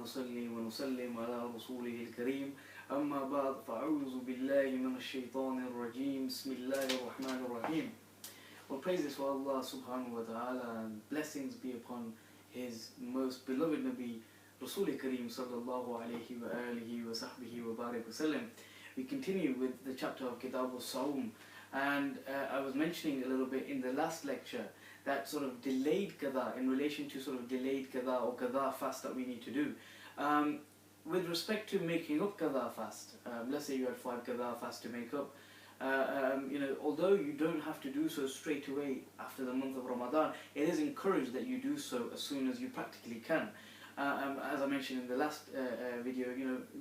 ونصلي ونسلم على رسوله الكريم أما بعد فأعوذ بالله من الشيطان الرجيم بسم الله الرحمن الرحيم. Well, praises for Allah subhanahu wa ta'ala and blessings be upon His most beloved Nabi Rasul Kareem sallallahu alayhi wa alihi wa sahbihi wa barak wa sallam. We continue with the chapter of Kitab al-Sawm, and I was mentioning a little bit in the last lecture that sort of delayed qada, in relation to sort of delayed qada or qada fast that we need to do. With respect to making up qada fast, let's say you had 5 qada fasts to make up, although you don't have to do so straight away after the month of Ramadan, it is encouraged that you do so as soon as you practically can. As I mentioned in the last video,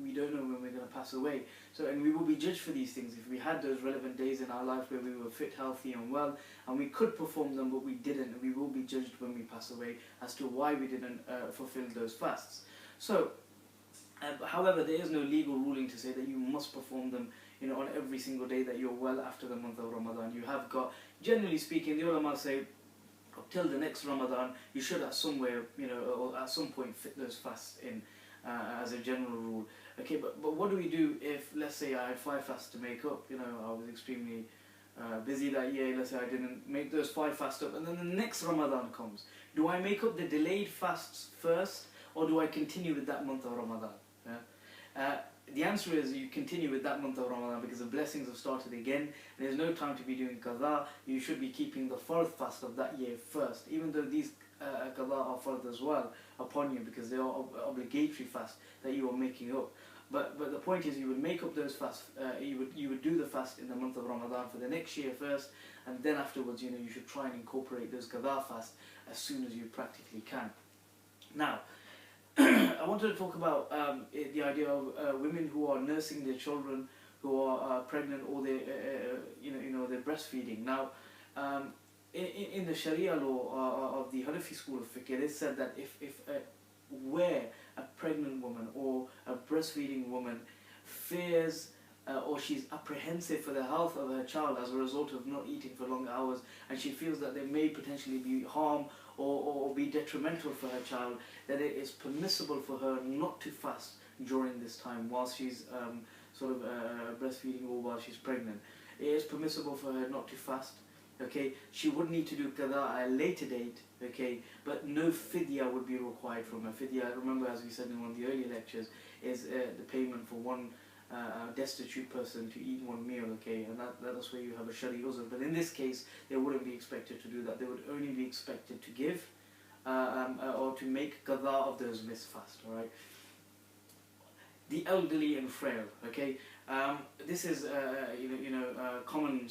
we don't know when we're going to pass away. So, and we will be judged for these things. If we had those relevant days in our life where we were fit, healthy and well, and we could perform them but we didn't, we will be judged when we pass away as to why we didn't fulfill those fasts. So, however, there is no legal ruling to say that you must perform them on every single day that you're well after the month of Ramadan. You have got, generally speaking, the ulama say, up till the next Ramadan, you should at somewhere, or at some point fit those fasts in as a general rule. Okay, but what do we do if, let's say, I had 5 fasts to make up, I was extremely busy that year, let's say I didn't make those 5 fasts up, and then the next Ramadan comes. Do I make up the delayed fasts first, or do I continue with that month of Ramadan? The answer is you continue with that month of Ramadan because the blessings have started again. There's no time to be doing qadha. You should be keeping the fard fast of that year first, even though these qadha are fard as well upon you because they are obligatory fast that you are making up. But the point is you would make up those fasts, you would do the fast in the month of Ramadan for the next year first, and then afterwards you should try and incorporate those qadha fasts as soon as you practically can. Now, I wanted to talk about the idea of women who are nursing their children, who are pregnant, or they're breastfeeding. Now, in the Sharia law of the Hanafi school of fiqh, it is said that if where a pregnant woman or a breastfeeding woman fears or she's apprehensive for the health of her child as a result of not eating for long hours, and she feels that there may potentially be harm or be detrimental for her child, that it is permissible for her not to fast during this time whilst she's breastfeeding or while she's pregnant. It is permissible for her not to fast. Okay, she would need to do qada at a later date. Okay, but no fidya would be required from her. Fidya, remember, as we said in one of the earlier lectures, is the payment for one destitute person to eat one meal, okay, and that's where you have a shari uzr. But in this case, they wouldn't be expected to do that. They would only be expected to give or to make qadha of those missed fast. All right. The elderly and frail, okay. This is common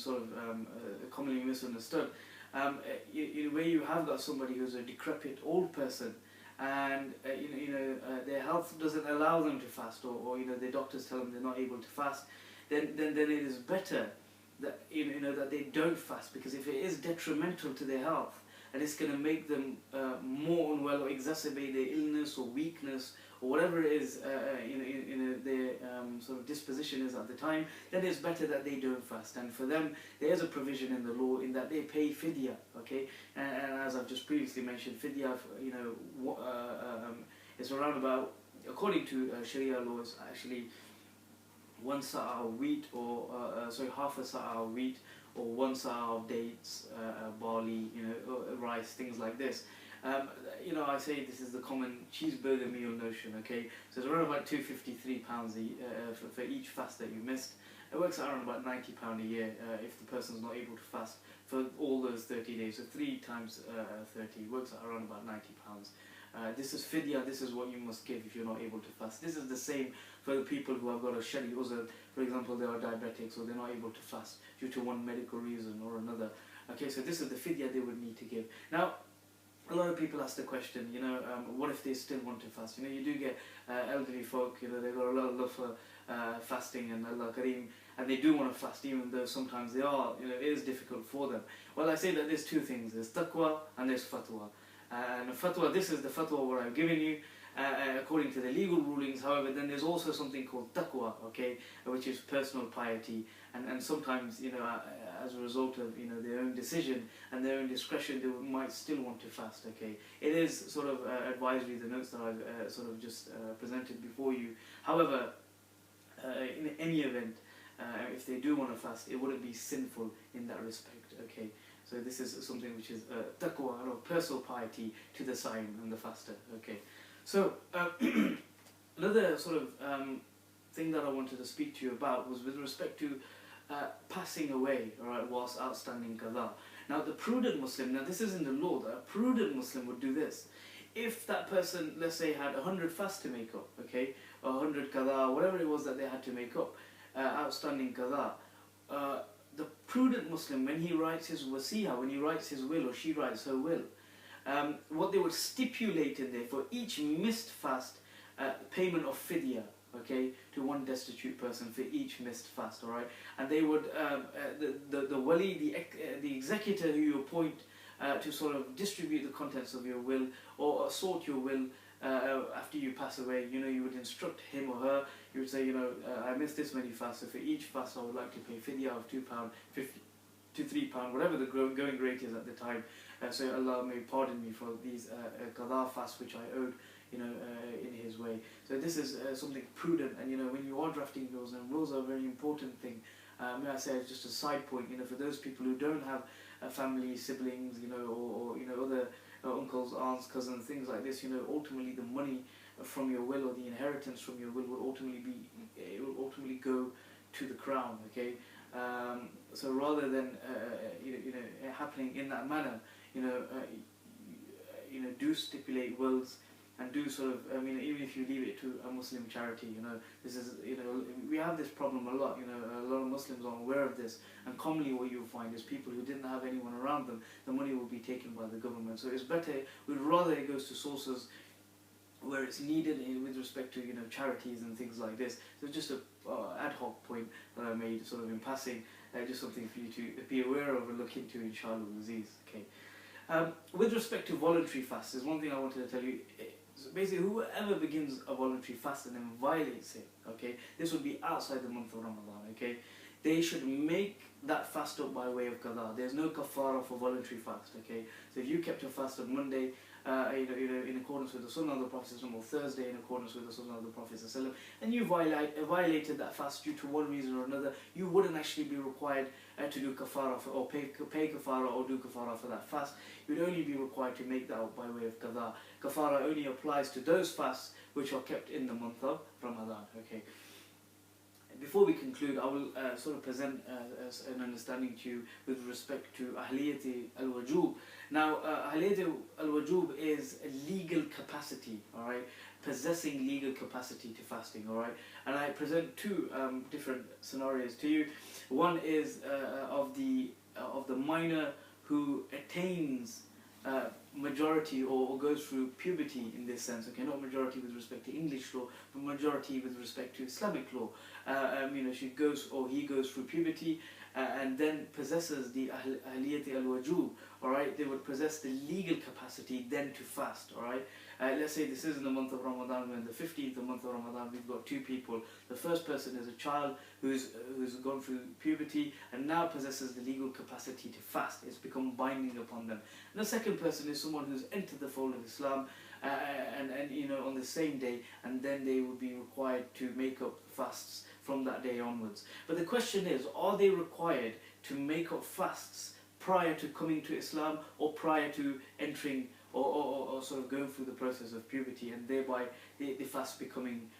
commonly misunderstood. Where you have got somebody who's a decrepit old person, and their health doesn't allow them to fast, or their doctors tell them they're not able to fast, then it is better that that they don't fast, because if it is detrimental to their health and it's going to make them more unwell or exacerbate their illness or weakness or whatever it is their sort of disposition is at the time, then it's better that they don't fast. And for them, there is a provision in the law in that they pay fidya, okay? And as I've just previously mentioned, fidya, it's around about, according to Sharia law, it's actually 1 sa'a of wheat, or half a sa'a of wheat, or 1 sa'a of dates, barley, rice, things like this. I say this is the common cheeseburger meal notion, okay? So it's around about £253 for each fast that you missed. It works out around about £90 a year if the person's not able to fast for all those 30 days. So 3 times 30 works out around about £90. This is fidya, this is what you must give if you're not able to fast. This is the same for the people who have got a shari uzr. For example, they are diabetics or they're not able to fast due to one medical reason or another. Okay, so this is the fidya they would need to give. Now, a lot of people ask the question, what if they still want to fast? You do get elderly folk, they've got a lot of love for fasting and Allah Kareem, and they do want to fast, even though sometimes they are, it is difficult for them. Well, I say that there's 2 things. There's taqwa and there's fatwa. And fatwa, this is the fatwa what I've given you, according to the legal rulings. However, then there's also something called taqwa, okay, which is personal piety. And sometimes, as a result of their own decision and their own discretion, they might still want to fast. Okay, it is sort of advisory, the notes that I've sort of just presented before you. However, in any event, if they do want to fast, it wouldn't be sinful in that respect. Okay, so this is something which is taqwa, or personal piety to the Sawm and the faster. Okay, so another sort of thing that I wanted to speak to you about was with respect to passing away, alright, whilst outstanding qada. Now the prudent Muslim, now this is in the law, that a prudent Muslim would do this. If that person, let's say, had 100 fasts to make up, okay, or 100 qada, whatever it was that they had to make up, outstanding qada, the prudent Muslim, when he writes his wasiha, when he writes his will, or she writes her will, what they would stipulate in there, for each missed fast, payment of fidya, okay, to one destitute person for each missed fast, alright, and they would, the wali, the executor who you appoint to sort of distribute the contents of your will, or sort your will after you pass away, you would instruct him or her, you would say, I missed this many fasts, so for each fast I would like to pay fidya of £2, £50 to £3, whatever the going rate is at the time, so Allah may pardon me for these qada fasts which I owed, in His way. So this is something prudent, and when you are drafting wills, and wills are a very important thing. May I say, just a side point, for those people who don't have family, siblings, or other uncles, aunts, cousins, things like this, ultimately the money from your will, or the inheritance from your will, will ultimately go to the crown. Okay, so rather than it happening in that manner, do stipulate wills. And do sort of, even if you leave it to a Muslim charity, this is, we have this problem a lot, a lot of Muslims are aware of this, and commonly what you'll find is people who didn't have anyone around them, the money will be taken by the government. So it's better, we'd rather it goes to sources where it's needed with respect to, charities and things like this. So just a ad hoc point that I made sort of in passing, just something for you to be aware of and look into, inshallah, Aziz. Okay. With respect to voluntary fasts, there's one thing I wanted to tell you. So basically, whoever begins a voluntary fast and then violates it, okay, this would be outside the month of Ramadan, okay, they should make that fast up by way of qada. There's no kafara for voluntary fast, okay. So if you kept your fast on Monday, in accordance with the Sunnah of the Prophet, or Thursday in accordance with the Sunnah of the Prophet, and you violated that fast due to one reason or another, you wouldn't actually be required to do kafara or pay kafara or do kafara for that fast. You would only be required to make that out by way of qada. Kafara only applies to those fasts which are kept in the month of Ramadan. Okay. Before we conclude, I will sort of present an understanding to you with respect to ahliyati al-wujub. Now, ahliyati al-wujub is a legal capacity, alright, possessing legal capacity to fasting, alright. And I present two different scenarios to you. One is of the minor who attains majority or goes through puberty in this sense, okay, not majority with respect to English law, but majority with respect to Islamic law. She goes, or he goes through puberty and then possesses the ahliyati al-wujub, alright, they would possess the legal capacity then to fast, alright. Let's say this is in the month of Ramadan, when the 15th of month of Ramadan, we've got two people. The first person is a child who's gone through puberty and now possesses the legal capacity to fast. It's become binding upon them. And the second person is someone who's entered the fold of Islam and on the same day, and then they would be required to make up fasts from that day onwards. But the question is, are they required to make up fasts prior to coming to Islam, or prior to entering or sort of going through the process of puberty, and thereby the fast becoming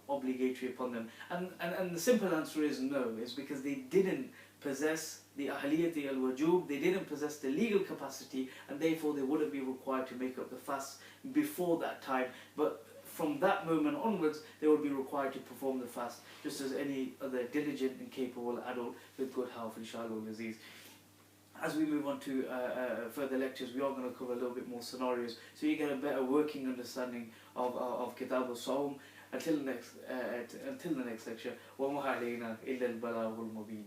obligatory upon them? And the simple answer is no. It's because they didn't possess the ahliyati al-wujub, they didn't possess the legal capacity, and therefore they wouldn't be required to make up the fast before that time. But from that moment onwards, they would be required to perform the fast, just as any other diligent and capable adult with good health, inshallah Aziz. As we move on to further lectures, we are going to cover a little bit more scenarios, so you get a better working understanding of Kitab al-Sawm. Until the next lecture, وَمَا عَلَيْنَا إِلَّا الْبَلَاغُ الْمُبِينَ.